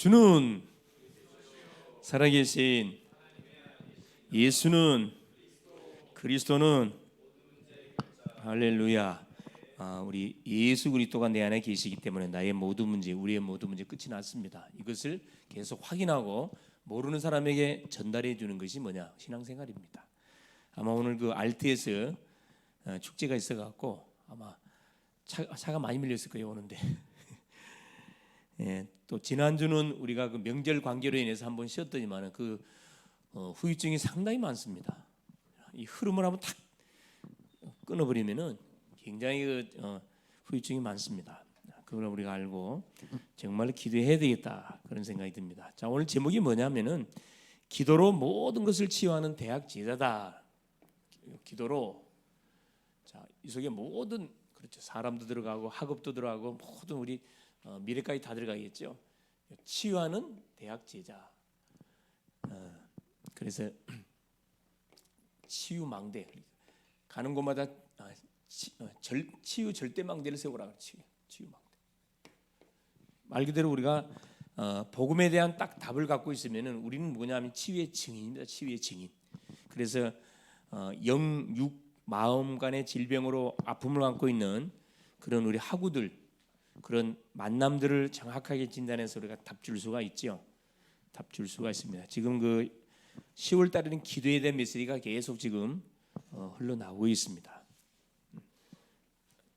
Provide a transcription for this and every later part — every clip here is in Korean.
주는 살아계신 예수는 그리스도는 할렐루야. 우리 예수 그리스도가 내 안에 계시기 때문에 나의 모든 문제, 우리의 모든 문제 끝이 났습니다. 이것을 계속 확인하고 모르는 사람에게 전달해 주는 것이 뭐냐? 신앙생활입니다. 아마 오늘 그 알트에서 축제가 있어갖고 아마 차가 많이 밀렸을 거예요 오는데. 예, 또 지난주는 우리가 그 명절 관계로 인해서 한번 쉬었더니만 그 후유증이 상당히 많습니다. 이 흐름을 한번 탁 끊어버리면은 굉장히 후유증이 많습니다. 그걸 우리가 알고 정말 기도해야 되겠다 그런 생각이 듭니다. 자, 오늘 제목이 뭐냐면은 기도로 모든 것을 치유하는 대학 제자다. 기도로 자, 이 속에 모든 그렇죠 사람도 들어가고 학업도 들어가고 모든 우리 미래까지 다 들어가겠죠. 치유하는 대학 제자. 그래서 치유망대 가는 곳마다 치유 절대망대를 세우라. 치유망대. 말 그대로 우리가 복음에 대한 딱 답을 갖고 있으면은 우리는 뭐냐면 치유의 증인입니다. 치유의 증인. 그래서 영, 육, 마음 간의 질병으로 아픔을 안고 있는 그런 우리 학우들 그런 만남들을 정확하게 진단해서 우리가 답 줄 수가 있죠. 답 줄 수가 있습니다. 지금 그 10월 달에는 기도에 대한 메시지가 계속 지금 흘러나오고 있습니다.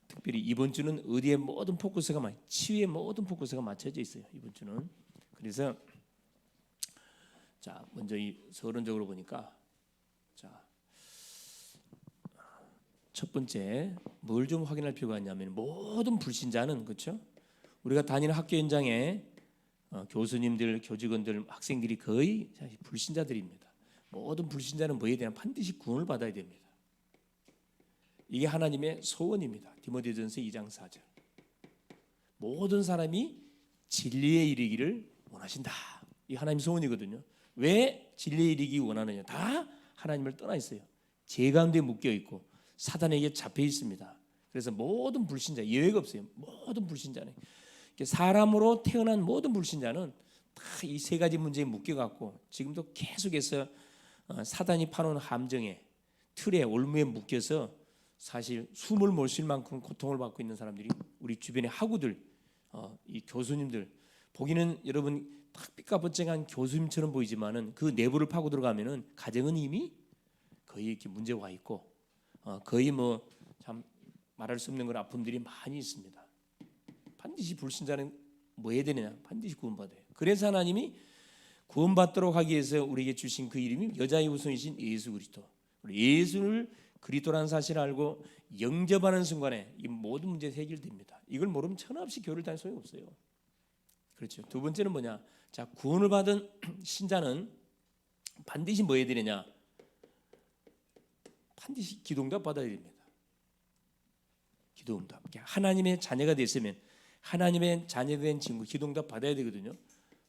특별히 이번 주는 어디에 모든 포커스가 치유에 모든 포커스가 맞춰져 있어요. 이번 주는. 그래서 자 먼저 이 서론적으로 보니까 자 첫 번째 뭘 좀 확인할 필요가 있냐면 모든 불신자는 그렇죠. 우리가 다니는 학교 현장에 교수님들, 교직원들, 학생들이 거의 사실 불신자들입니다. 모든 불신자는 뭐에 대한 반드시 구원을 받아야 됩니다. 이게 하나님의 소원입니다. 디모데전서 2장 4절. 모든 사람이 진리에 이르기를 원하신다. 이 하나님 소원이거든요. 왜 진리에 이르기 원하느냐? 다 하나님을 떠나 있어요. 죄 가운데 묶여 있고 사단에게 잡혀 있습니다. 그래서 모든 불신자 예외가 없어요. 모든 불신자는 사람으로 태어난 모든 불신자는 다 이 세 가지 문제에 묶여 갖고 지금도 계속해서 사단이 파놓은 함정에 틀에 올무에 묶여서 사실 숨을 못 쉴 만큼 고통을 받고 있는 사람들이 우리 주변의 학우들, 이 교수님들 보기는 여러분 딱 삐까번쩍한 교수님처럼 보이지만은 그 내부를 파고 들어가면은 가정은 이미 거의 이렇게 문제가 와 있고 거의 뭐 참 말할 수 없는 그런 아픔들이 많이 있습니다. 반드시 불신자는 뭐 해야 되느냐? 반드시 구원받아요. 그래서 하나님이 구원받도록 하기 위해서 우리에게 주신 그 이름이 여자의 후손이신 예수 그리스도. 예수를 그리스도라는 사실을 알고 영접하는 순간에 이 모든 문제가 해결됩니다. 이걸 모르면 천없이 교회를 다닐 소용이 없어요. 그렇죠. 두 번째는 뭐냐? 자, 구원을 받은 신자는 반드시 뭐 해야 되느냐? 반드시 기도응답 받아야 됩니다. 기도응답. 하나님의 자녀가 됐으면 하나님의 자녀가 된 친구 기도응답 받아야 되거든요.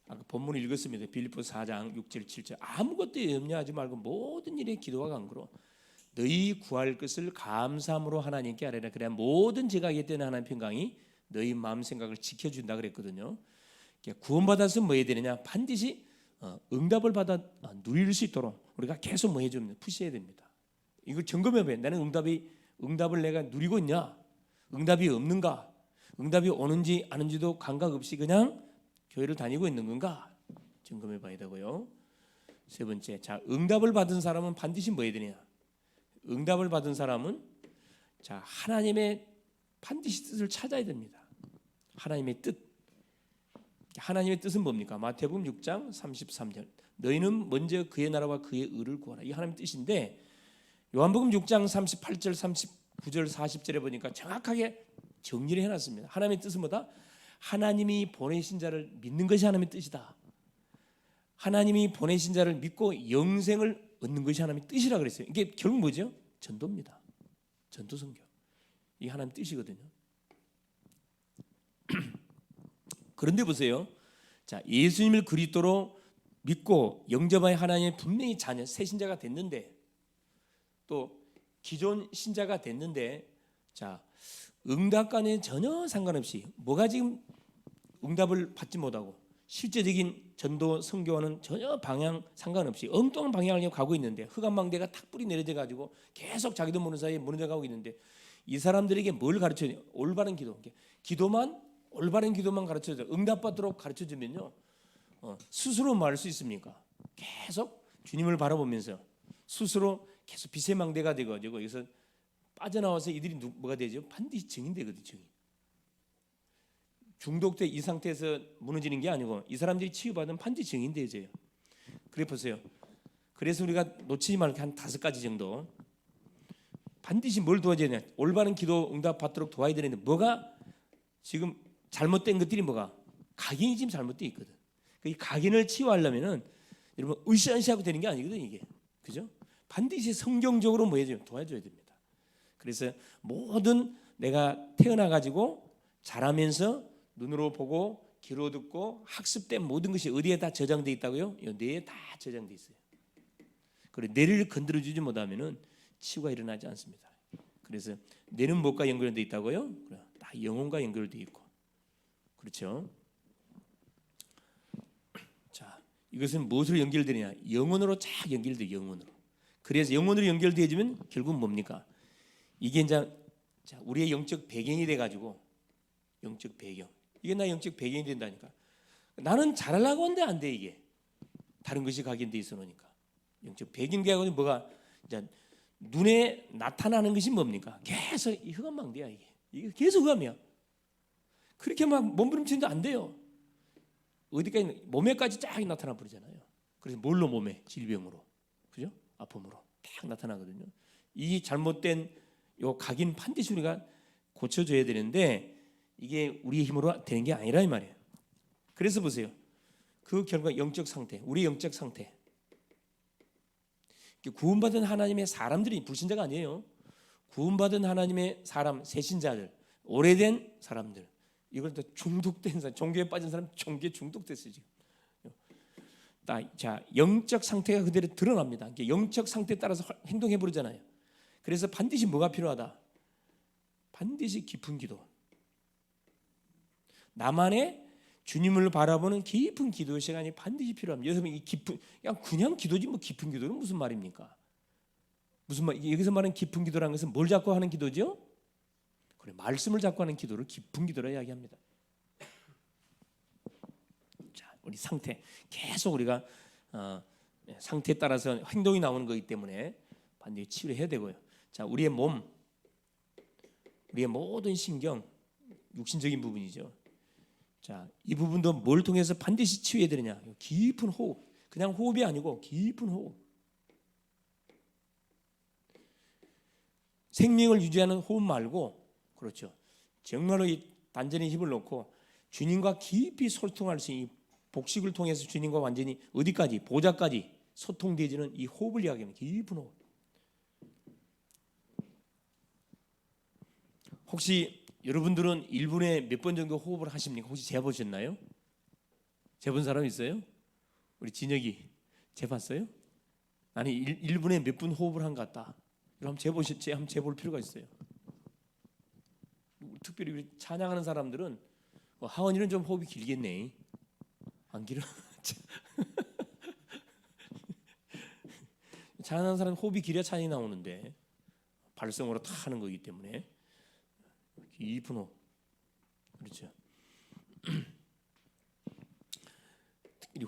아까 본문을 읽었습니다. 빌립보서 4장 6절 7절. 아무것도 염려하지 말고 모든 일에 기도와 간구로 너희 구할 것을 감사함으로 하나님께 아뢰라. 그래야 모든 죄가 있다는 하나님 평강이 너희 마음 생각을 지켜준다 그랬거든요. 구원받아서 뭐 해야 되느냐? 반드시 응답을 받아 누릴 수 있도록 우리가 계속 뭐 해줍니다. 푸시해야 됩니다. 이걸 점검해봐요. 나는 응답을 내가 누리고 있냐? 응답이 없는가? 응답이 오는지 아는지도 감각 없이 그냥 교회를 다니고 있는 건가? 점검해봐야 되고요. 세 번째, 자 응답을 받은 사람은 반드시 뭐 해야 되냐? 응답을 받은 사람은 자 하나님의 반드시 뜻을 찾아야 됩니다. 하나님의 뜻. 하나님의 뜻은 뭡니까? 마태복음 6장 33절. 너희는 먼저 그의 나라와 그의 의를 구하라. 이 하나님의 뜻인데 요한복음 6장 38절, 39절, 40절에 보니까 정확하게 정리를 해놨습니다. 하나님의 뜻은 뭐다? 하나님이 보내신 자를 믿는 것이 하나님의 뜻이다. 하나님이 보내신 자를 믿고 영생을 얻는 것이 하나님의 뜻이라 그랬어요. 이게 결국 뭐죠? 전도입니다. 전도 선교. 이게 하나님의 뜻이거든요. 그런데 보세요. 자, 예수님을 그리스도로 믿고 영접하여 하나님의 분명히 자녀, 새 신자가 됐는데 또 기존 신자가 됐는데 자 응답과는 전혀 상관없이 뭐가 지금 응답을 받지 못하고 실제적인 전도 선교와는 전혀 방향 상관없이 엉뚱한 방향을 가고 있는데, 흑암망대가 탁 뿌리 내려져 가지고 계속 자기도 모르는 사이에 무너져 가고 있는데, 이 사람들에게 뭘 가르쳐줘요? 올바른 기도. 기도만, 올바른 기도만 가르쳐줘. 응답받도록 가르쳐주면요, 스스로 말할 수 있습니까? 계속 주님을 바라보면서 스스로 계속 빛의 망대가 되가지고 여기서 빠져나와서 이들이 뭐가 되죠? 반드시 증인되거든요. 증인. 중독돼 이 상태에서 무너지는 게 아니고 이 사람들이 치유받으면 반드시 증인되어져요. 그래 보세요. 그래서 우리가 놓치지 말고 한 5가지 정도 반드시 뭘 도와줘야 되냐? 올바른 기도 응답 받도록 도와야 되는데, 뭐가 지금 잘못된 것들이 뭐가? 각인이 지금 잘못되어 있거든. 이 각인을 치유하려면은 여러분 으쌰으쌰하고 되는 게 아니거든 이게. 그죠? 반드시 성경적으로 뭐 해줘요? 도와줘야 됩니다. 그래서 모든 내가 태어나 가지고 자라면서 눈으로 보고 귀로 듣고 학습된 모든 것이 어디에 다 저장돼 있다고요? 이 뇌에 다 저장돼 있어요. 그리고 뇌를 건드려 주지 못하면은 치유가 일어나지 않습니다. 그래서 뇌는 무엇과 연결돼 있다고요? 다 영혼과 연결돼 있고. 그렇죠? 자, 이것은 무엇으로 연결되느냐? 영혼으로 쫙 연결돼. 영혼으로. 그래서 영혼으로 연결되어지면 결국 뭡니까? 이게 이제 우리의 영적 배경이 돼 가지고, 영적 배경. 이게 나 영적 배경이 된다니까. 나는 잘하려고 하는데 안 돼 이게. 다른 것이 각인돼 있어 놓으니까. 영적 배경계하고 뭐가 이제 눈에 나타나는 것이 뭡니까? 계속 이 흑암망대야 이게. 이게 계속 흑암이야. 그렇게 막 몸부림치는데 안 돼요. 어디까지 몸에까지 쫙 나타나 버리잖아요. 그래서 뭘로 몸에? 질병으로, 그죠? 아픔으로 딱 나타나거든요. 이 잘못된 요 각인 반드시 우리가 고쳐줘야 되는데 이게 우리의 힘으로 되는 게 아니라 이 말이에요. 그래서 보세요. 그 결과 영적 상태, 우리 영적 상태. 구원받은 하나님의 사람들이 불신자가 아니에요. 구원받은 하나님의 사람, 새신자들, 오래된 사람들. 이걸 또 중독된 사람, 종교에 빠진 사람, 종교에 중독됐어요 지금. 자, 영적 상태가 그대로 드러납니다. 영적 상태에 따라서 행동해 버리잖아요. 그래서 반드시 뭐가 필요하다? 반드시 깊은 기도. 나만의 주님을 바라보는 깊은 기도 시간이 반드시 필요합니다. 여러분 이 깊은 그냥 기도지 뭐 깊은 기도는 무슨 말입니까? 무슨 말? 여기서 말하는 깊은 기도라는 것은 뭘 잡고 하는 기도죠? 그래, 말씀을 잡고 하는 기도를 깊은 기도라 이야기합니다. 자, 우리 상태 계속 우리가 상태에 따라서 행동이 나오는 거기 때문에 반드시 치유를 해야 되고요. 자, 우리의 몸, 우리의 모든 신경, 육신적인 부분이죠. 자, 이 부분도 뭘 통해서 반드시 치유해야 되느냐? 깊은 호흡. 그냥 호흡이 아니고 깊은 호흡. 생명을 유지하는 호흡 말고, 그렇죠. 정말로 이 단전에 힘을 놓고 주님과 깊이 소통할 수 있는 복식을 통해서 주님과 완전히 어디까지? 보좌까지 소통되지는 이 호흡을 이야기합니다. 깊은 호흡. 혹시 여러분들은 1분에 몇 번 정도 호흡을 하십니까? 혹시 재보셨나요? 재본 사람 있어요? 우리 진혁이 재봤어요? 나는 1분에 몇 분 호흡을 한 것 같다. 한번 한번 재볼 필요가 있어요. 특별히 우리 찬양하는 사람들은 하원이는 좀 호흡이 길겠네. 안 길어? 찬양하는 사람은 호흡이 길어야 찬이 나오는데 발성으로 다 하는 거기 때문에 깊은 호흡. 그렇죠. 특히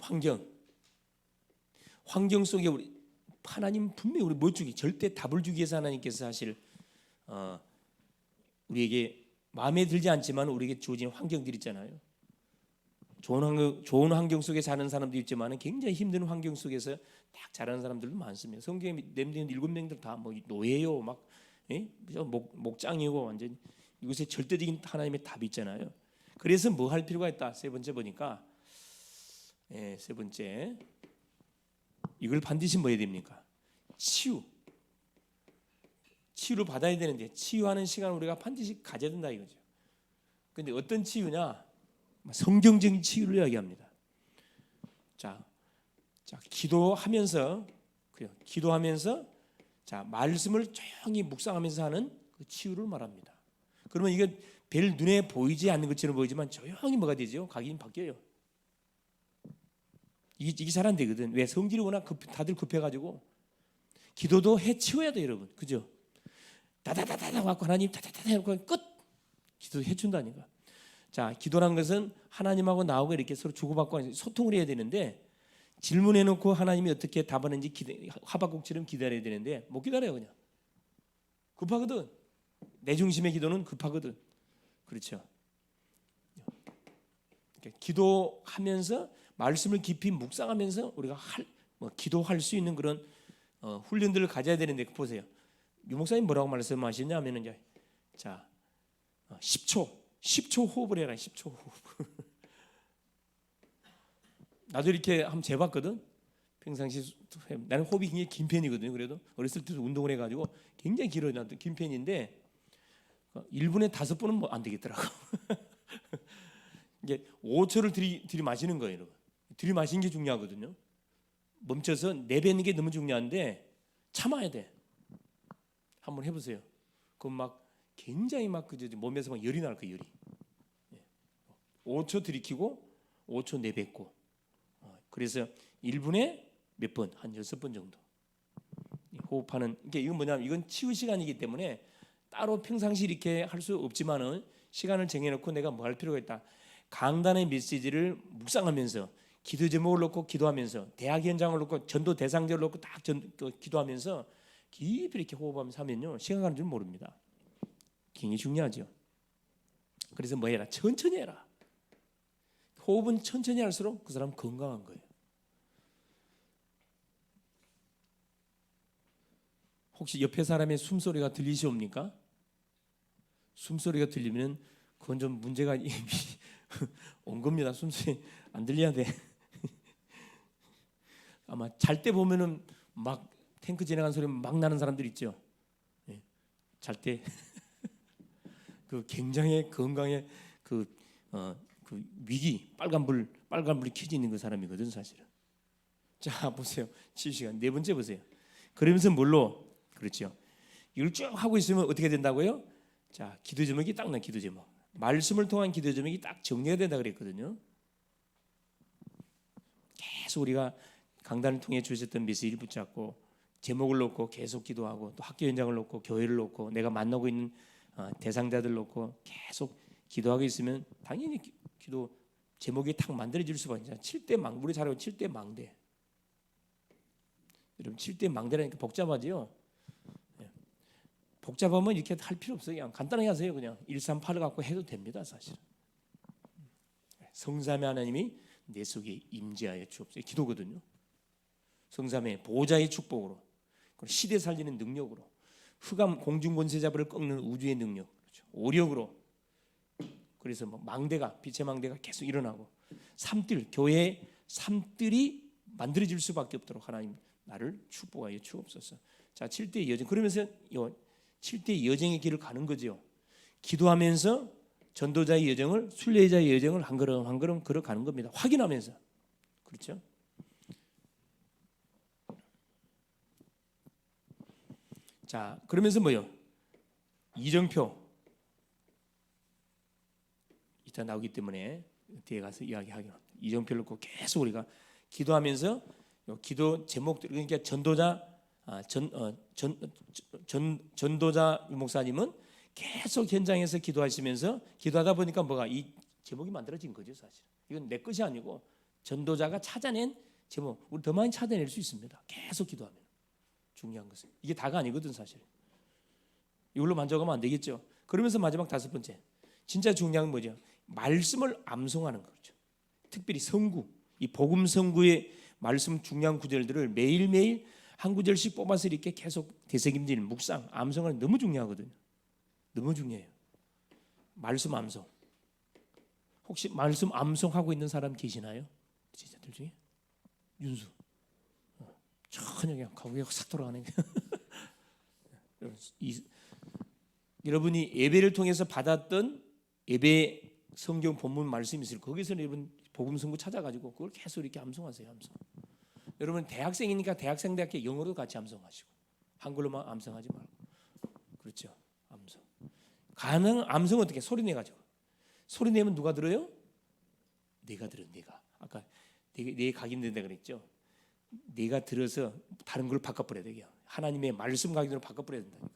환경 속에 우리 하나님 분명히 우리 못 주기, 절대 답을 주기 위해서 하나님께서 사실 우리에게 마음에 들지 않지만 우리에게 주어진 환경들이 있잖아요. 좋은 환경 속에 사는 사람도 있지만 굉장히 힘든 환경 속에서 딱 자라는 사람들도 많습니다. 성경에 내면 7명들 다 뭐 노예요, 막 목장이고 완전 이곳에 절대적인 하나님의 답이 있잖아요. 그래서 뭐 할 필요가 있다. 세 번째 보니까 세 번째 이걸 반드시 뭐 해야 됩니까? 치유를 받아야 되는데 치유하는 시간을 우리가 반드시 가져야 된다 이거죠. 그런데 어떤 치유냐? 성경적인 치유를 이야기합니다. 자, 기도하면서 자, 말씀을 조용히 묵상하면서 하는 그 치유를 말합니다. 그러면 이게 별 눈에 보이지 않는 것처럼 보이지만 조용히 뭐가 되죠? 각인이 바뀌어요. 이게 잘 안 되거든. 왜? 성질이 워낙 다들 급해가지고. 기도도 해치워야 돼, 여러분. 그죠? 다다다다다 갖고 하나님 다다다다 해놓고 끝. 기도 해준다니까. 자, 기도란 것은 하나님하고 나하고 이렇게 서로 주고받고 소통을 해야 되는데, 질문해놓고 하나님이 어떻게 답하는지 하박국처럼 기다려야 되는데 못 기다려요. 그냥 급하거든. 내 중심의 기도는 급하거든. 그렇죠? 기도하면서 말씀을 깊이 묵상하면서 우리가 기도할 수 있는 그런 훈련들을 가져야 되는데, 보세요. 유 목사님 뭐라고 말씀하시냐면은, 자, 10초 호흡을 해라. 10초 호흡. 나도 이렇게 한번 재봤거든. 평상시 나는 호흡이 굉장히 긴 편이거든요. 그래도 어렸을 때도 운동을 해가지고 굉장히 길어요. 나도 긴 편인데 1분에 5번은 뭐 안 되겠더라고. 이게 5초를 들이마시는 거예요, 여러분. 들이마시는 게 중요하거든요. 멈춰서 내뱉는 게 너무 중요한데 참아야 돼. 한번 해보세요. 그럼 막 굉장히 막 몸에서 막 열이 날 거예요, 열이. 5초 들이키고 5초 내뱉고. 그래서 1분에 몇 번? 한 6번 정도 호흡하는. 이건 뭐냐면, 이건 치유 시간이기 때문에 따로 평상시 이렇게 할 수 없지만은 시간을 정해놓고 내가 뭐 할 필요가 있다. 강단의 메시지를 묵상하면서 기도 제목을 놓고 기도하면서 대학 현장을 놓고 전도 대상자를 놓고 딱 기도하면서 깊이 이렇게 호흡하면서 하면요, 시간 가는 줄 모릅니다. 굉장히 중요하죠. 그래서 뭐 해라? 천천히 해라. 호흡은 천천히 할수록 그 사람 건강한 거예요. 혹시 옆에 사람의 숨소리가 들리시옵니까? 숨소리가 들리면 그건 좀 문제가 이미 온 겁니다. 숨소리 안 들려야 돼. 아마 잘 때 보면은 막 탱크 지나가는 소리 막 나는 사람들 있죠. 네. 잘 때 그 굉장히 건강에 그 위기, 빨간불이 켜져 있는 그 사람이거든, 사실은. 자, 보세요. 7시간 네 번째 보세요. 그러면서 뭘로? 그렇죠. 이걸 쭉 하고 있으면 어떻게 된다고요? 자, 기도 제목이 딱 나. 기도 제목. 말씀을 통한 기도 제목이 딱 정리가 된다 그랬거든요. 계속 우리가 강단을 통해 주셨던 메시지를 붙잡고 제목을 놓고 계속 기도하고, 또 학교 현장을 놓고 교회를 놓고 내가 만나고 있는 대상자들 놓고 계속 기도하고 있으면 당연히 기도 제목이 딱 만들어질 수가 있잖아요. 7대 망, 우리 잘 알고 7대 망대. 여러분 7대 망대라니까 복잡하지요. 복잡하면 이렇게 할 필요 없어요. 그냥 간단하게 하세요. 그냥 138을 갖고 해도 됩니다, 사실. 성삼의 하나님이 내 속에 임재하여 주옵소서. 기도거든요. 성삼의 보호자의 축복으로, 시대 살리는 능력으로, 흑암 공중 권세 잡을 꺾는 우주의 능력, 그렇죠. 오력으로. 그래서 뭐 망대가, 빛의 망대가 계속 일어나고, 삶들, 교회의 삶들이 만들어질 수밖에 없도록 하나님 나를 축복하여 주옵소서. 자, 7대 여정. 그러면서 7대 여정의 길을 가는 거죠. 기도하면서 전도자의 여정을, 순례자의 여정을 한 걸음 한 걸음 걸어가는 겁니다. 확인하면서. 그렇죠? 자, 그러면서 뭐요? 이정표 이따 나오기 때문에 뒤에 가서 이야기하기로 합니다. 이정표를 놓고 계속 우리가 기도하면서 기도 제목들, 그러니까 전도자 목사님은 계속 현장에서 기도하시면서 기도하다 보니까 뭐가 이 제목이 만들어진 거죠, 사실. 이건 내 것이 아니고 전도자가 찾아낸 제목. 우리 더 많이 찾아낼 수 있습니다. 계속 기도하면. 중요한 것은 이게 다가 아니거든, 사실. 이걸로 만족하면 안 되겠죠. 그러면서 마지막 5번째, 진짜 중요한 건 뭐죠? 말씀을 암송하는 거죠. 특별히 성구, 이 복음 성구의 말씀 중요한 구절들을 매일매일 한 구절씩 뽑아서 이렇게 계속 되새김질, 묵상, 암송하는 게 너무 중요하거든요. 너무 중요해요. 말씀 암송. 혹시 말씀 암송하고 있는 사람 계시나요? 지자들 중에? 윤수. 천천히 그냥 가구에 싹 돌아가는 게. 여러분이 예배를 통해서 받았던 예배 성경 본문 말씀이 있을 거기서 여러분 복음 성구 찾아가지고 그걸 계속 이렇게 암송하세요. 암송. 여러분 대학생이니까 대학생답게 영어로 같이 암송하시고 한글로만 암송하지 말고. 그렇죠. 암송. 가능 암송 어떻게 소리 내 가지고. 소리 내면 누가 들어요? 내가 들어. 내가. 아까 내 각인된다 그랬죠. 내가 들어서 다른 걸 바꿔버려야 돼요. 하나님의 말씀 각인으로 바꿔버려야 된다니까.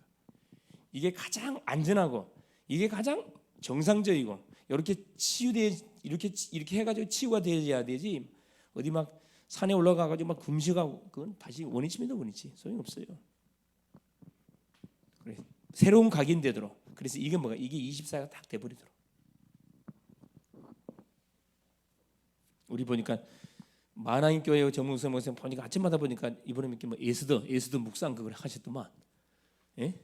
이게 가장 안전하고 이게 가장 정상적이고 이렇게 치유돼 이렇게 해가지고 치유가 돼야 되지. 어디 막 산에 올라가가지고 막 금식하고 그건 다시 원위치입니다. 원위치 소용 없어요. 그래 새로운 각인되도록. 그래서 이게 뭐가 이게 24가 딱 돼버리도록. 우리 보니까 만왕의 교회 정문성 목사님 보니까 아침마다 보니까 이번에 이렇게 뭐 에스더 묵상 그걸 하셨더만. 예?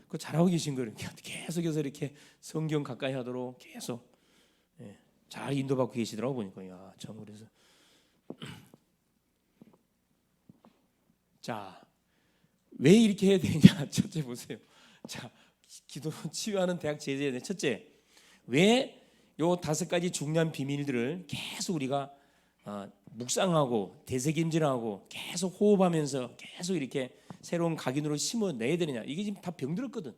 그 잘하고 계신 거예요. 계속해서 이렇게 성경 가까이 하도록 계속 잘 인도받고 계시더라고 보니까 야 참 그래서 자 왜 이렇게 해야 되냐 첫째 보세요. 자 기도 치유하는 대학 제자의 첫째 왜 요 5가지 중요한 비밀들을 계속 우리가 묵상하고 되새김질하고 계속 호흡하면서 계속 이렇게 새로운 각인으로 심어내야 되느냐. 이게 지금 다 병들었거든.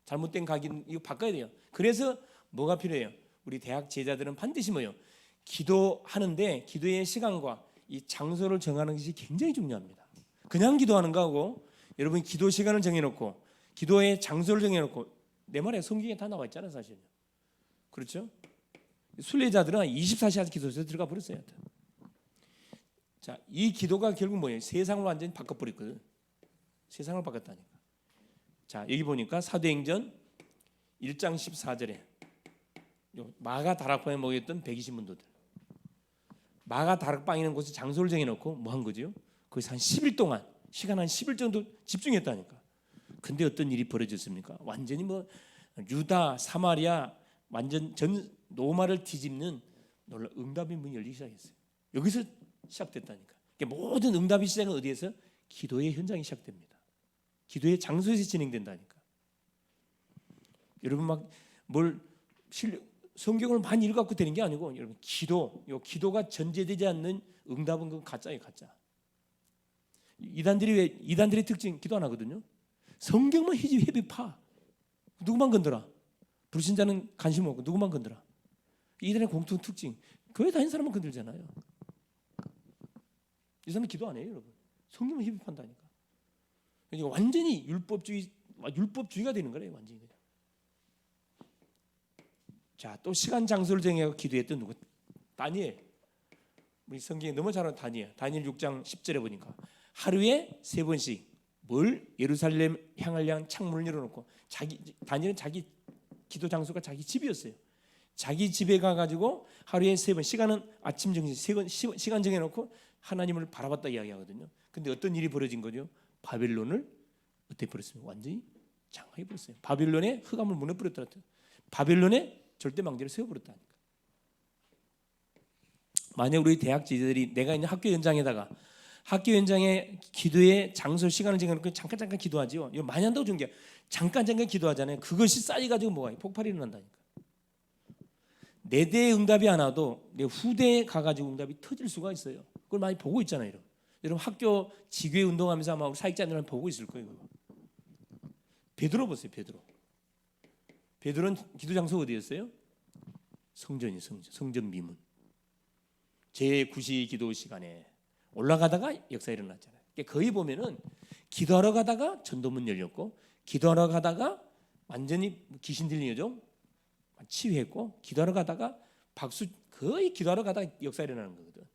잘못된 각인 이거 바꿔야 돼요. 그래서 뭐가 필요해요? 우리 대학 제자들은 반드시 뭐예요? 기도하는데 기도의 시간과 이 장소를 정하는 것이 굉장히 중요합니다. 그냥 기도하는 거하고 여러분 기도 시간을 정해놓고 기도의 장소를 정해놓고 내 말에 성경에 다 나와 있잖아요 사실. 그렇죠? 순례자들은 24시간 기도에서 들어가 버렸어요. 자, 이 기도가 결국 뭐예요? 세상을 완전히 바꿔버렸거든. 세상을 바꿨다니까. 자, 여기 보니까 사도행전 1장 14절에 마가 다락방에 모였던 120문도들. 마가 다락방에 있는 곳에 장소를 정해놓고 뭐 한 거죠? 거기서 한 10일 동안 시간 한 10일 정도 집중했다니까. 근데 어떤 일이 벌어졌습니까? 완전히 뭐 유다, 사마리아 완전 전 로마를 뒤집는 놀라 응답의 문이 열리기 시작했어요. 여기서 시작됐다니까. 그러니까 모든 응답의 시작은 어디에서? 기도의 현장이 시작됩니다. 기도의 장소에서 진행된다니까. 여러분 막 뭘 성경을 많이 읽어갖고 되는 게 아니고 여러분 기도가 전제되지 않는 응답은 그건 가짜예요, 가짜. 이단들의 특징 기도 안 하거든요. 성경만 헤비 파. 누구만 건드라. 불신자는 관심 없고 누구만 건드라. 이들의 공통 특징. 교회 다니는 사람만 건들잖아요. 이 사람은 기도 안 해요, 여러분. 성경만 헤비 판다니까. 그러니까 완전히 율법주의가 되는 거예요, 완전히. 자, 또 시간 장소를 정해서 기도했던 누구? 다니엘. 우리 성경에 너무 잘 아는 다니엘. 다니엘 6장 10절에 보니까 하루에 3번씩 뭘 예루살렘 향을 향한 창문을 열어놓고 다니엘은 자기 기도 장소가 자기 집이었어요. 자기 집에 가가지고 하루에 3번 시간은 아침 정시 3번 시간 정해놓고 하나님을 바라봤다 이야기하거든요. 근데 어떤 일이 벌어진 거죠? 바벨론을 어떻게 버렸습니까? 완전히 장악해 버렸어요. 바벨론에 흑암을 무너뜨렸더라. 바벨론에 절대 망대를 세워버렸다니까. 만약 우리 대학 지도들이 내가 있는 학교 현장에다가 학교 현장에 기도의 장소 시간을 정해놓고 잠깐 기도하지요. 이거 많이 한다고 준 게 잠깐 기도하잖아요. 그것이 쌓여가지고 뭐가 폭발이 일어난다니까. 내 대의 응답이 안 와도 내 후대에 가가지고 응답이 터질 수가 있어요. 그걸 많이 보고 있잖아요. 여러분 학교 지교회 운동하면서 아마 우리 사역자들은 보고 있을 거예요. 그거. 베드로 보세요. 베드로는 기도 장소 어디였어요? 성전이 성전 미문. 제9시 기도 시간에 올라가다가 역사 일어났잖아요. 그러니까 거의 보면은 기도하러 가다가 전도문 열렸고 기도하러 가다가 완전히 귀신 들리죠. 치유했고 기도하러 가다가 거의 기도하러 가다가 역사 일어나는 거거든.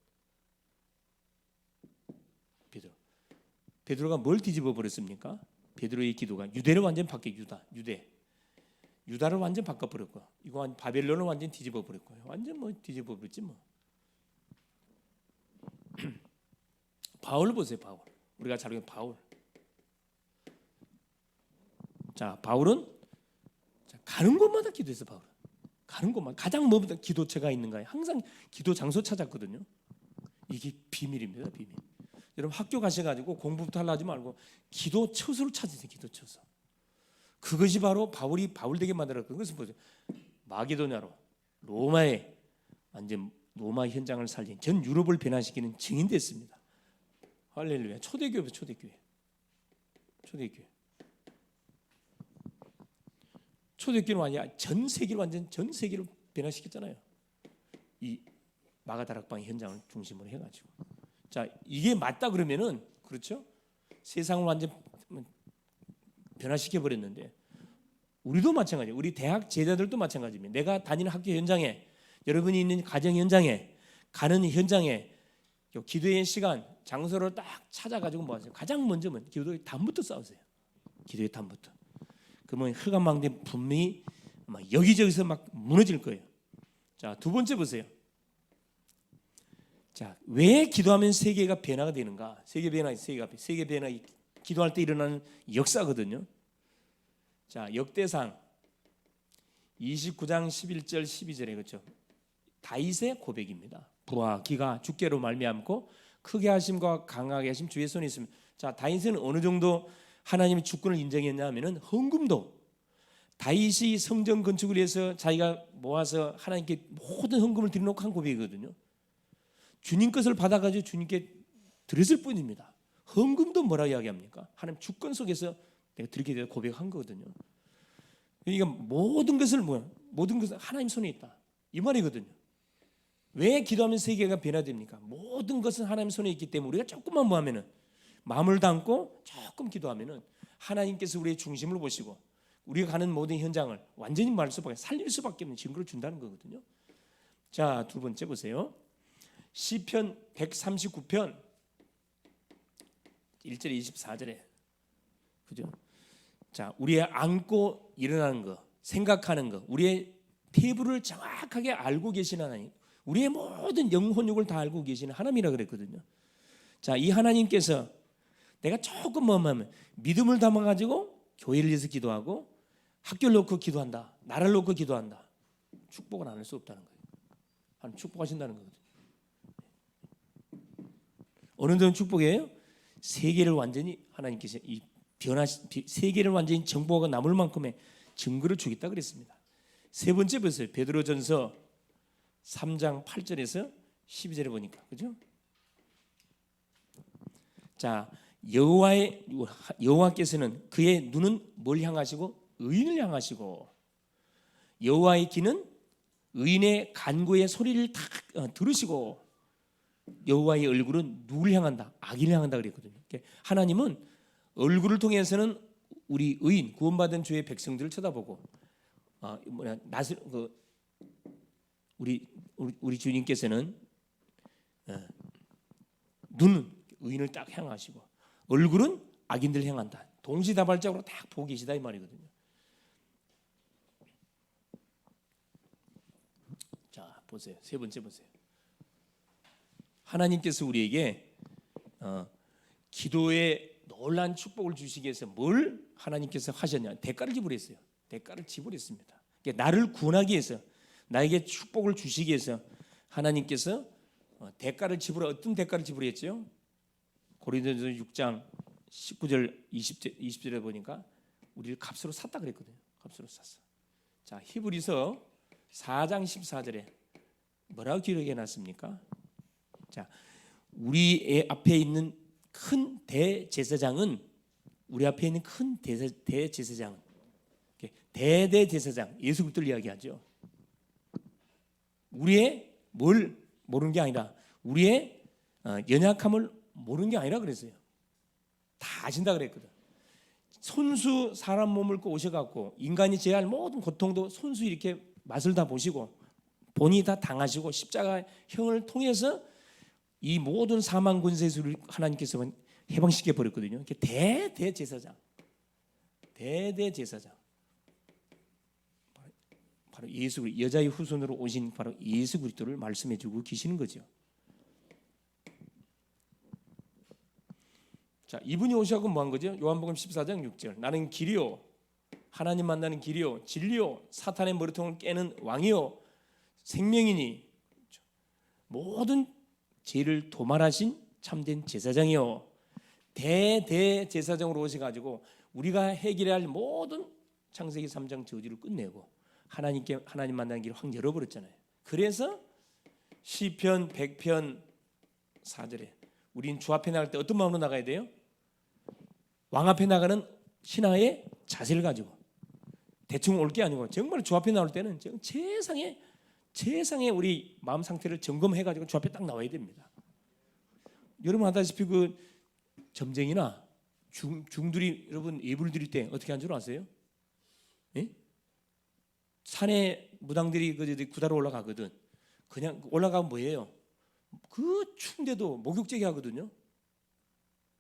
베드로가 뭘 뒤집어 버렸습니까? 베드로의 기도가 유대를 완전 바뀌어 유다를 완전 바꿔버렸고 이거 바벨론을 완전 뒤집어 버렸고요. 완전 뭐 뒤집어 버렸지 뭐. 바울 보세요. 바울. 우리가 잘 아는 바울. 자, 바울은 가는 곳마다 기도했어. 바울은 가는 곳마다 가장 뭐보다 기도처가 있는가요? 항상 기도 장소 찾았거든요. 이게 비밀입니다. 비밀. 여러분 학교 가셔가지고 공부부터 하려 하지 말고 기도 처소를 찾으세요. 기도 처소. 그것이 바로 바울이 바울 되게 만들었거든요. 그것은 보세요. 마게도냐로 로마에 완전 로마 현장을 살린 전 유럽을 변화시키는 증인 됐습니다. 할렐루야. 초대교회. 초대교회는 완전 전 세계를 변화시켰잖아요. 이 마가다락방 현장을 중심으로 해가지고 자 이게 맞다 그러면은 그렇죠? 세상을 완전 변화시켜 버렸는데 우리도 마찬가지예요. 우리 대학 제자들도 마찬가지입니다. 내가 다니는 학교 현장에 여러분이 있는 가정 현장에 가는 현장에 기도의 시간 장소를 딱 찾아가지고 뭐 하세요? 가장 먼저 기도의 담부터 싸우세요. 기도의 담부터. 그러면 흑암망대 분명히 막 여기저기서 막 무너질 거예요. 자, 두 번째 보세요. 자, 왜 기도하면 세계가 변화가 되는가? 세계 변화, 세계 변화 기도할 때 일어나는 역사거든요. 자, 역대상 29장 11절 12절에 그렇죠. 다윗의 고백입니다. 부하 기가 주께로 말미암고 크게 하심과 강하게 하심 주의 손에 있습니다. 자, 다윗은 어느 정도 하나님의 주권을 인정했냐 하면은 헌금도 다윗이 성전 건축을 위해서 자기가 모아서 하나님께 모든 헌금을 드려놓고 한 고백이거든요. 주님 것을 받아가지고 주님께 드렸을 뿐입니다. 헌금도 뭐라고 이야기합니까? 하나님 주권 속에서 내가 드리게 되어 고백한 거거든요. 그러니까 모든 것을 모든 것은 하나님 손에 있다 이 말이거든요. 왜 기도하면 세계가 변화됩니까? 모든 것은 하나님 손에 있기 때문에 우리가 조금만 뭐 하면은 마음을 담고 조금 기도하면은 하나님께서 우리의 중심을 보시고 우리가 가는 모든 현장을 완전히 말할 수밖에 살릴 수밖에 없는 증거를 준다는 거거든요. 자, 두 번째 보세요. 시편 139편 1절에 24절에 그죠? 자, 우리의 안고 일어나는 거, 생각하는 거, 우리의 태부를 정확하게 알고 계시는 하나님, 우리의 모든 영혼육을 다 알고 계시는 하나님이라 그랬거든요. 자, 이 하나님께서 내가 조금 뭐하면 믿음을 담아가지고 교회를 위해서 기도하고 학교를 놓고 기도한다, 나라를 놓고 기도한다, 축복은 안 할 수 없다는 거예요. 하나님 축복하신다는 거거든요. 어느 정도 축복이에요? 세계를 완전히 하나님께서 이 세계를 완전히 정복하고 남을 만큼의 증거를 주겠다 그랬습니다. 세 번째 보세요. 베드로전서 3장 8절에서 12절에 보니까 그죠? 자, 여호와께서는 그의 눈은 뭘 향하시고 의인을 향하시고 여호와의 귀는 의인의 간구의 소리를 다 들으시고 여호와의 얼굴은 누굴 향한다? 악인을 향한다 그랬거든요. 하나님은 얼굴을 통해서는 우리 의인 구원받은 주의 백성들을 쳐다보고 우리 주님께서는 눈은 의인을 딱 향하시고 얼굴은 악인들 향한다. 동시다발적으로 딱 보고 계시다 이 말이거든요. 자, 보세요. 세 번째 보세요. 하나님께서 우리에게 기도에 놀란 축복을 주시기 위해서 뭘 하나님께서 하셨냐? 대가를 지불했어요. 대가를 지불했습니다. 그러니까 나를 구원하기 위해서 나에게 축복을 주시기 위해서 하나님께서 대가를 어떤 대가를 지불했죠? 고린도전서 6장 19절 20절에 보니까 우리를 값으로 샀다 그랬거든요. 값으로 샀어. 자, 히브리서 4장 14절에 뭐라고 기록해 놨습니까? 자, 우리 앞에 있는 큰 대제사장은 우리 앞에 있는 큰 대제사장은 대대제사장 예수 그리스도를 이야기하죠. 우리의 뭘 모르는 게 아니라 우리의 연약함을 모르는 게 아니라 그랬어요. 다 아신다 그랬거든. 손수 사람 몸을 고 오셔갖고 인간이 제할 모든 고통도 손수 이렇게 맛을 다 보시고 본인이 다 당하시고 십자가 형을 통해서 이 모든 사망 권세에서 하나님께서 해방시켜 버렸거든요. 대제사장, 대제사장 바로 예수 그리스도 여자의 후손으로 오신 바로 예수 그리스도를 말씀해주고 계시는 거죠. 자, 이분이 오셔서 뭐 한 거죠? 요한복음 14장 6절. 나는 길이요, 하나님 만나는 길이요, 진리요, 사탄의 머리통을 깨는 왕이요, 생명이니 모든 죄를 도말하신 참된 제사장이요, 대제사장으로 오셔가지고 우리가 해결할 모든 창세기 3장 저주를 끝내고 하나님 만나는 길을 확 열어버렸잖아요. 그래서 시편 100편 4절에 우린 주 앞에 나갈 때 어떤 마음으로 나가야 돼요? 왕 앞에 나가는 신하의 자세를 가지고 대충 올 게 아니고 정말 주 앞에 나올 때는 세상에 세상에 우리 마음 상태를 점검해가지고 주 앞에 딱 나와야 됩니다. 여러분 아다시피 그 점쟁이나 중들이 여러분 예불 드릴 때 어떻게 한 줄 아세요? 예? 산에 무당들이 그 구다로 올라가거든. 그냥 올라가면 뭐예요? 그 추운데도 목욕제기 하거든요.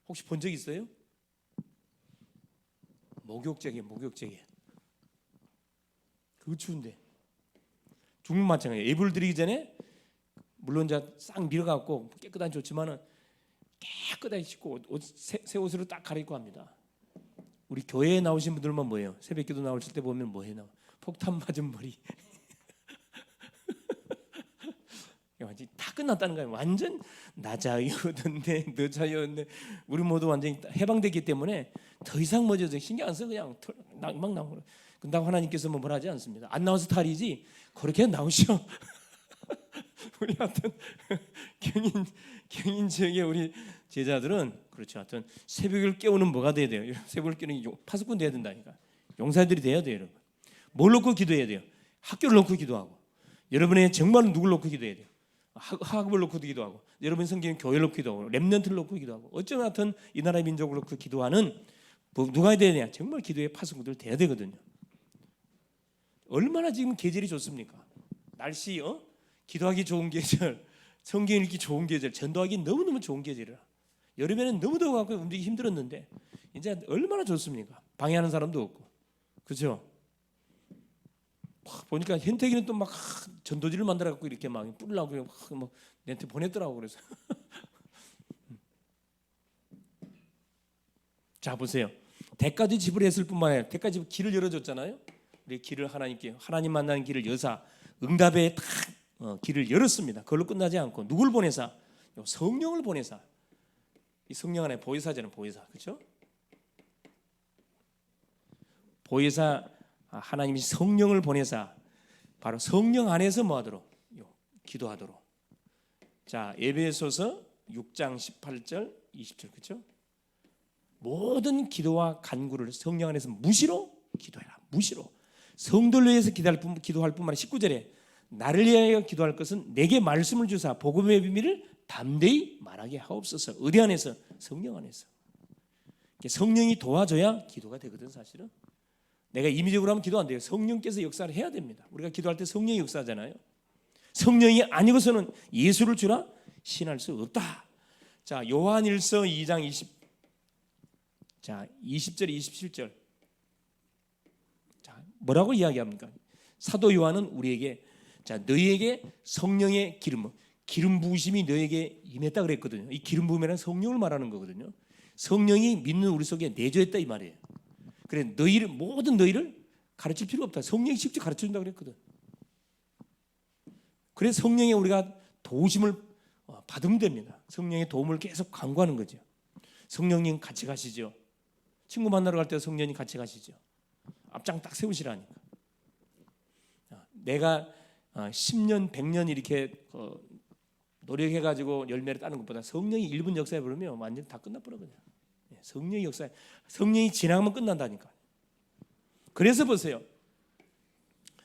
혹시 본 적 있어요? 목욕제기. 그 추운데. 중국 마찬가지예요. 예불 드리기 전에 물론 싹 밀어갖고 깨끗한 좋지만은 깨끗하게 씻고 새 옷으로 딱 갈아입고 합니다. 우리 교회에 나오신 분들만 뭐예요? 새벽기도 나오실 때 보면 뭐해 나와? 폭탄 맞은 머리. 완전 다 끝났다는 거예요. 완전 나 자유였는데 너 자유였는데 우리 모두 완전히 해방됐기 때문에 더 이상 뭐죠? 신경 안 써 그냥 막 나오고. 근데 하나님께서 뭐라 하지 않습니다. 안 나와서 탈이지 그렇게 나오시오. 우리 하여튼 경인 지역의 우리 제자들은 그렇죠. 하여튼 새벽을 깨우는 뭐가 돼야 돼요? 새벽을 깨우는 파수꾼 돼야 된다니까. 용사들이 돼야 돼요, 여러분. 뭘 놓고 기도해야 돼요? 학교를 놓고 기도하고. 여러분의 정말 누굴 놓고 기도해야 돼요? 학업을 놓고 기도하고. 여러분 성경은 교회를 놓고 기도하고 렘넌트를 놓고 기도하고. 어쩌면 하여튼 이 나라의 민족을 놓고 기도하는 누가 돼야 되냐? 정말 기도의 파수꾼들 돼야 되거든요. 얼마나 지금 계절이 좋습니까? 날씨 기도하기 좋은 계절, 성경 읽기 좋은 계절, 전도하기 너무너무 좋은 계절이라. 여름에는 너무 더워갖고 움직이기 힘들었는데 이제 얼마나 좋습니까? 방해하는 사람도 없고, 그렇죠? 보니까 현택이는 또 막 전도지를 만들어갖고 이렇게 막 뿌리려고 막 내한테 보냈더라고. 그래서 자 보세요. 대가도 지불했을 뿐만 아니라 대가지 길을 열어줬잖아요. 우리 길을 하나님 만나는 길을 여사 응답에 딱 길을 열었습니다. 그걸로 끝나지 않고 누굴 보내사? 성령을 보내사. 이 성령 안에 보혜사잖아요. 보혜사, 그렇죠? 보혜사 하나님이 성령을 보내사 바로 성령 안에서 뭐하도록? 기도하도록. 자 에베소서 6장 18절 20절 그렇죠? 모든 기도와 간구를 성령 안에서 무시로 기도해라. 무시로. 성도를 위해서 기도할 뿐만 아니라 19절에 나를 위하여 기도할 것은 내게 말씀을 주사 복음의 비밀을 담대히 말하게 하옵소서. 어디 안에서? 성령 안에서. 성령이 도와줘야 기도가 되거든. 사실은 내가 임의적으로 하면 기도 안 돼요. 성령께서 역사를 해야 됩니다. 우리가 기도할 때 성령이 역사하잖아요. 성령이 아니고서는 예수를 주라 신할 수 없다. 자 요한일서 2장 20절 27절 자 뭐라고 이야기합니까? 사도 요한은 우리에게 자 너희에게 성령의 기름 부으심이 너희에게 임했다 그랬거든요. 이 기름 부음이라는 성령을 말하는 거거든요. 성령이 믿는 우리 속에 내주했다 이 말이에요. 그래 모든 너희를 가르칠 필요 없다. 성령이 직접 가르쳐준다 그랬거든. 그래서 성령의 우리가 도우심을 받으면 됩니다. 성령의 도움을 계속 간구하는 거죠. 성령님 같이 가시죠. 친구 만나러 갈 때 성령님 같이 가시죠. 앞장 딱 세우시라니까. 내가 10년 100년 이렇게 노력해가지고 열매를 따는 것보다 성령이 1분 역사해 버리면 완전히 다 끝나버려 그냥. 성령의 역사에 성령이 지나가면 끝난다니까. 그래서 보세요.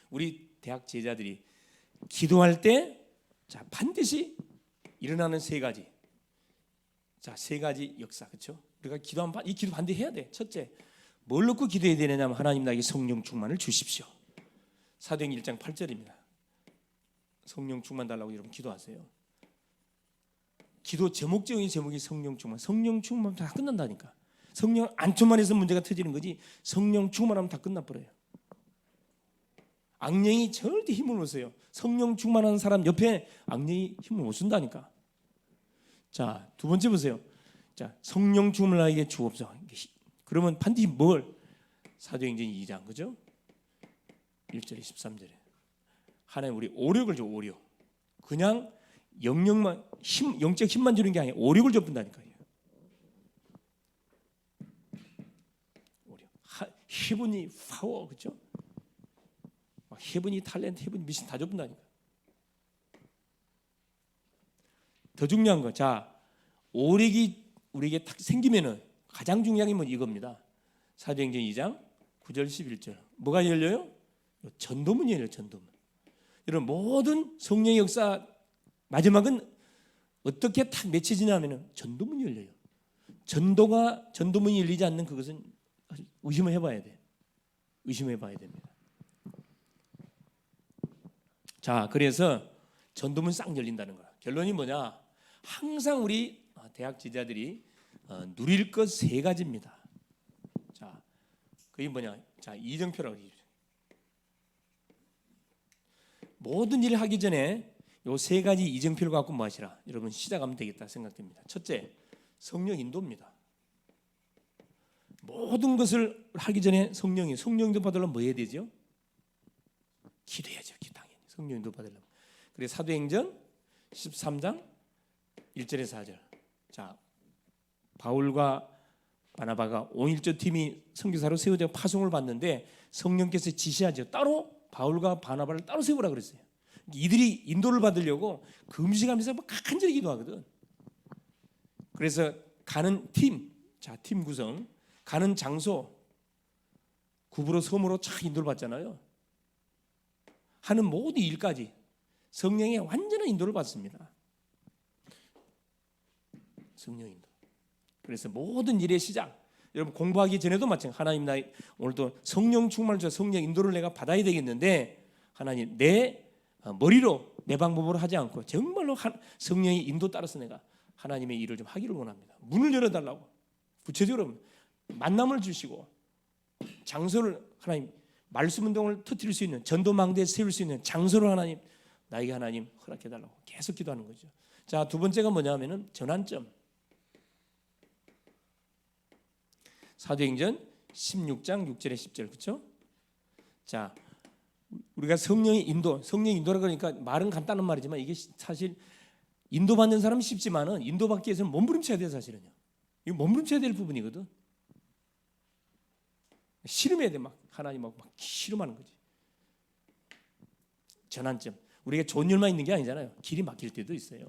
우리 대학 제자들이 기도할 때 자 반드시 일어나는 세 가지. 자 세 가지 역사 그렇죠? 우리가 기도하면 이 기도 반드시 해야 돼. 첫째, 뭘 놓고 기도해야 되느냐면 하나님 나에게 성령 충만을 주십시오. 사도행 1장 8절입니다. 성령 충만 달라고 여러분 기도하세요. 기도 제목적인 제목이 성령 충만. 성령 충만하면 다 끝난다니까. 성령 안 충만해서 문제가 터지는 거지. 성령 충만하면 다 끝나버려요. 악령이 절대 힘을 못 써요. 성령 충만한 사람 옆에 악령이 힘을 못 쓴다니까. 자, 두 번째 보세요. 자, 성령 충만을 나에게 주옵소서. 그러면 반드시 뭘? 사도행전 2장 그죠? 1절 13절에 하나님 우리 오력을 줘. 오력. 그냥 영령만 영적 힘만 주는 게 아니라 오력을 줘본다니까요. 오력. 헤븐이 파워 그죠? 헤븐이 탤런트, 헤븐이 미션 다 줘본다니까. 더 중요한 거, 자 오력이 우리에게 딱 생기면은 가장 중요한 게 뭐 이겁니다. 사도행전 2장 9절 11절 뭐가 열려요? 전도문이 열려요. 전도문. 이런 모든 성령의 역사 마지막은 어떻게 탁 맺혀지냐면은 전도문이 열려요. 전도문이 열리지 않는 그것은 의심을 해봐야 돼. 의심해봐야 됩니다. 자, 그래서 전도문 싹 열린다는 거야. 결론이 뭐냐? 항상 우리 대학 지자들이 누릴 것 세 가지입니다. 자, 그게 뭐냐? 자, 이정표라고 해요. 모든 일을 하기 전에 요 세 가지 이정표를 갖고 뭐 하시라? 여러분 시작하면 되겠다 생각됩니다. 첫째, 성령 인도입니다. 모든 것을 하기 전에 성령 인도 받으려면 뭐 해야 되죠? 기도해야죠. 당연히 성령 인도 받으려면. 그래서 사도행전 13장 1절에서 4절. 자, 바울과 바나바가 온일조 팀이 선교사로 세워져 파송을 받는데 성령께서 지시하죠. 따로 바울과 바나바를 따로 세우라 그랬어요. 이들이 인도를 받으려고 금식하면서 간절히 기도하거든. 그래서 가는 팀, 자, 팀 구성, 가는 장소, 구부로 섬으로 쫙 인도를 받잖아요. 하는 모든 일까지 성령의 완전한 인도를 받습니다. 성령 인도. 그래서 모든 일의 시작, 여러분 공부하기 전에도 마찬가지. 하나님 나 오늘도 성령 충만을 주셔서 성령 인도를 내가 받아야 되겠는데 하나님 내 머리로 내 방법으로 하지 않고 정말로 성령의 인도 따라서 내가 하나님의 일을 좀 하기를 원합니다. 문을 열어달라고 구체적으로 만남을 주시고 장소를 하나님 말씀 운동을 터뜨릴 수 있는 전도망대에 세울 수 있는 장소를 하나님 나에게 하나님 허락해달라고 계속 기도하는 거죠. 자, 두 번째가 뭐냐면은 전환점. 사도행전 16장 6절에 10절 그렇죠? 자, 우리가 성령의 인도라 그러니까 말은 간단한 말이지만 이게 사실 인도받는 사람은 쉽지만은 인도받기 위해서는 몸부림쳐야 돼요, 사실은요. 이거 몸부림쳐야 될 부분이거든. 씨름해야 돼, 막 하나님하고 막 씨름하는 거지. 전환점. 우리가 좋은 일만 있는 게 아니잖아요. 길이 막힐 때도 있어요.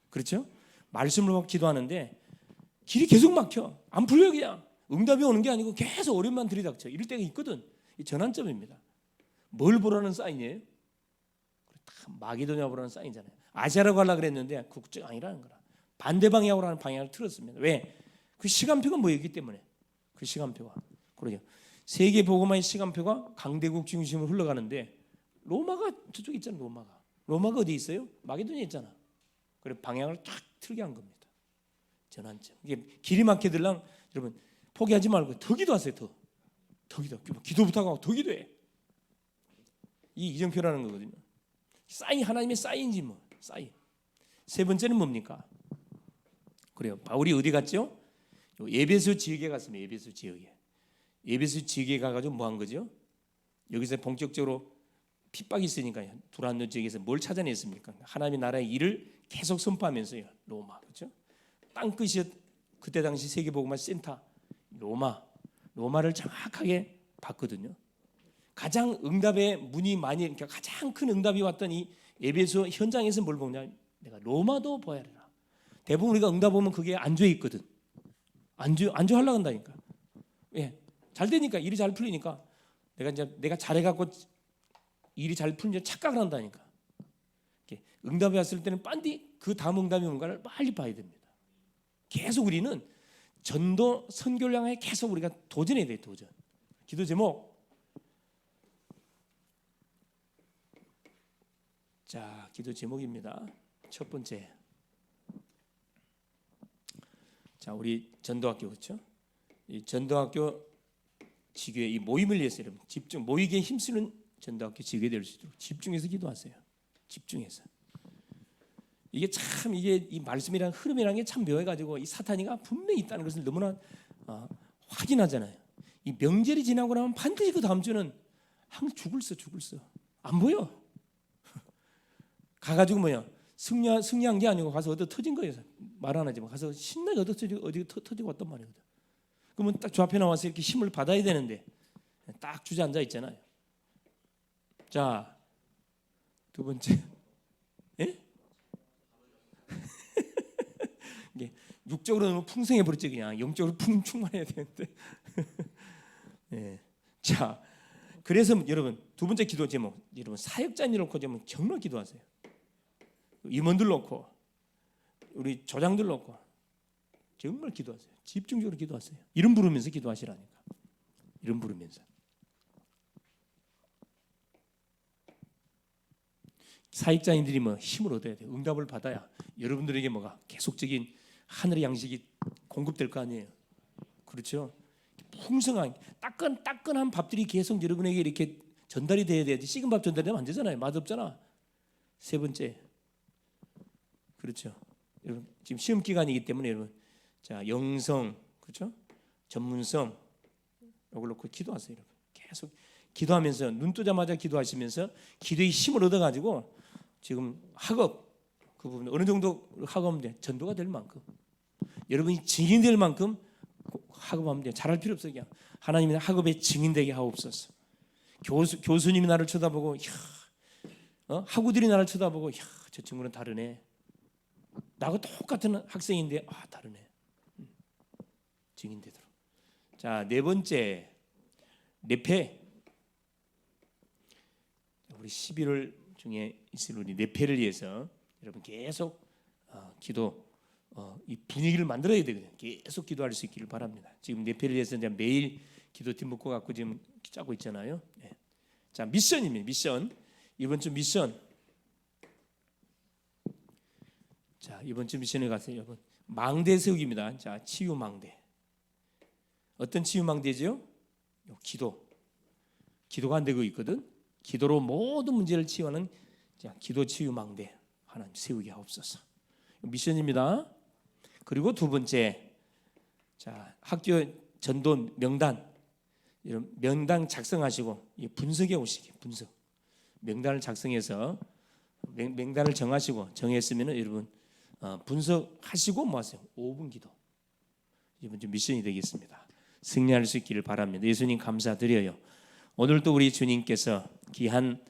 그렇죠? 말씀으로 막 기도하는데 길이 계속 막혀. 안 풀려 그냥. 응답이 오는 게 아니고 계속 어려움만 들이닥쳐. 이럴 때가 있거든. 이 전환점입니다. 뭘 보라는 사인이에요? 마게도냐 보라는 사인이잖아요. 아시아라고 하려고 그랬는데 그쪽 아니라는 거라. 반대 방향으로 하는 방향을 틀었습니다. 왜? 그 시간표가 뭐였기 때문에. 그 시간표가. 그러죠. 세계 복음화의 시간표가 강대국 중심으로 흘러가는데 로마가 저쪽에 있잖아요. 로마가 어디 있어요? 마게도냐에 있잖아. 그래 방향을 탁 틀게 한 겁니다. 전환점. 이게 길이 막히들랑 여러분 포기하지 말고 더 기도하세요. 더 기도. 기도부터 하고 더 기도해. 이 이정표라는 거거든요. 사인 하나님의 사인이지 뭐. 사인. 세 번째는 뭡니까? 그래요. 바울이 어디 갔죠? 에베소 지역에 갔습니다. 에베소 지역에 가가지고 뭐 한 거죠? 여기서 본격적으로 핍박이 있으니까 두란노 지역에서 뭘 찾아냈습니까? 하나님의 나라의 일을 계속 선포하면서요. 로마 그렇죠? 땅끝이 그때 당시 세계복음화 센터 로마를 정확하게 봤거든요. 가장 응답의 문이 많이 그러니까 가장 큰 응답이 왔던 이 에베소 현장에서 뭘 보냐? 내가 로마도 보아야 하라. 대부분 우리가 응답 오면 그게 안주해 있거든. 안주하려고 한다니까. 예, 잘 되니까 일이 잘 풀리니까 내가 잘해갖고 일이 잘 풀리는 착각을 한다니까. 응답이 왔을 때는 빤디 그 다음 응답이 뭔가를 빨리 봐야 됩니다. 계속 우리는 전도 선교를 향해 계속 우리가 도전해야 돼. 도전. 기도 제목. 자, 기도 제목입니다. 첫 번째. 자, 우리 전도학교 그렇죠? 이 전도학교 지교회 이 모임을 위해서 여러분 집중 모이기에 힘쓰는 전도학교 지교회 될 수 있도록 집중해서 기도하세요. 집중해서. 이게 이 말씀이랑 흐름이라는 게 참 묘해가지고 이 사탄이가 분명히 있다는 것을 너무나 확인하잖아요. 이 명절이 지나고 나면 반드시 그 다음 주는 항상 죽을 써 안 보여. 가가지고 뭐야 승리한 게 아니고 가서 어디 터진 거예요. 말 안 하지만 가서 신나게 어디 터지고 왔단 말이거든. 그러면 딱 저 앞에 나와서 이렇게 힘을 받아야 되는데 딱 주저앉아 있잖아요. 자, 두 번째, 예? 이게 육적으로 너무 풍성해 버렸지 그냥 영적으로 충만해야 되는데. 예. 자, 그래서 여러분 두 번째 기도 제목, 여러분 사역자님 놓고 좀 정말 기도하세요. 임원들 놓고 우리 조장들 놓고 정말 기도하세요. 집중적으로 기도하세요. 이름 부르면서 기도하시라니까. 이름 부르면서. 사역자님들이 뭐 힘을 얻어야 돼요. 응답을 받아야 여러분들에게 뭐가 계속적인 하늘의 양식이 공급될 거 아니에요. 그렇죠? 풍성한 따끈한 밥들이 계속 여러분에게 이렇게 전달이 돼야 돼야지. 식은 밥 전달되면 안 되잖아요. 맛없잖아. 세 번째, 그렇죠? 여러분 지금 시험 기간이기 때문에 여러분 자 영성, 그렇죠? 전문성 이걸 놓고 기도하세요. 여러분 계속 기도하면서 눈 뜨자마자 기도하시면서 기도의 힘을 얻어가지고 지금 학업 그 부분 어느 정도 학업하면 돼. 전도가 될 만큼 여러분이 증인 될 만큼 학업하면 돼. 잘할 필요 없어요. 그냥 하나님이 학업에 증인되게 하옵소서. 교수님이 나를 쳐다보고 학우들이 나를 쳐다보고 저 친구는 다르네. 나하고 똑같은 학생인데 다르네. 증인되도록. 자, 네 번째 내패. 우리 11월 중에 있을 우리 내패를 위해서 여러분 계속 기도 이 분위기를 만들어야 되거든요. 계속 기도할 수 있기를 바랍니다. 지금 내패를 위해서 이제 매일 기도팀 묶어 갖고 지금 짜고 있잖아요. 네. 자, 미션입니다. 미션. 이번 주 미션. 자, 이번 주 미션에 가세요, 여러분. 망대 세우기입니다. 자, 치유 망대. 어떤 치유 망대죠? 기도가 안 되고 있거든. 기도로 모든 문제를 치유하는 기도 치유 망대 하나님 세우게 하옵소서. 미션입니다. 그리고 두 번째, 자 학교 전도 명단, 이런 명단 작성하시고 분석해 오시기. 분석 명단을 작성해서 명단을 정하시고 정했으면은 여러분 분석하시고 뭐 하세요? 5분 기도. 이번 주 미션이 되겠습니다. 승리할 수 있기를 바랍니다. 예수님 감사드려요. 오늘 또 우리 주님께서 귀한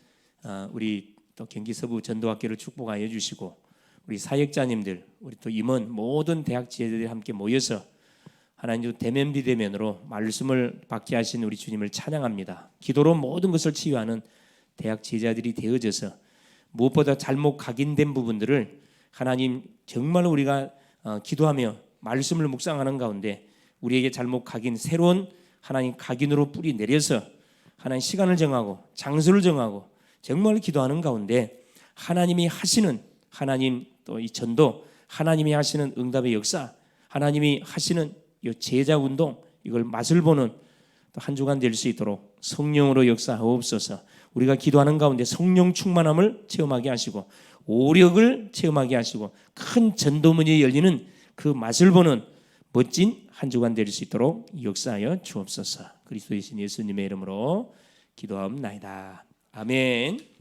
우리 또 경기 서부 전도학교를 축복하여 주시고 우리 사역자님들, 우리 또 임원 모든 대학 지혜들이 함께 모여서 하나님 대면 비대면으로 말씀을 받게 하신 우리 주님을 찬양합니다. 기도로 모든 것을 치유하는 대학 제자들이 되어져서 무엇보다 잘못 각인된 부분들을 하나님 정말 우리가 기도하며 말씀을 묵상하는 가운데 우리에게 잘못 각인 새로운 하나님 각인으로 뿌리 내려서 하나님 시간을 정하고 장소를 정하고 정말 기도하는 가운데 하나님이 하시는 하나님 또 이 전도, 하나님이 하시는 응답의 역사, 하나님이 하시는 이 제자 운동, 이걸 맛을 보는 또 한 주간 될 수 있도록 성령으로 역사하옵소서. 우리가 기도하는 가운데 성령 충만함을 체험하게 하시고 오력을 체험하게 하시고 큰 전도문이 열리는 그 맛을 보는 멋진 한 주간 될 수 있도록 역사하여 주옵소서. 그리스도의 신 예수님의 이름으로 기도하옵나이다. 아멘.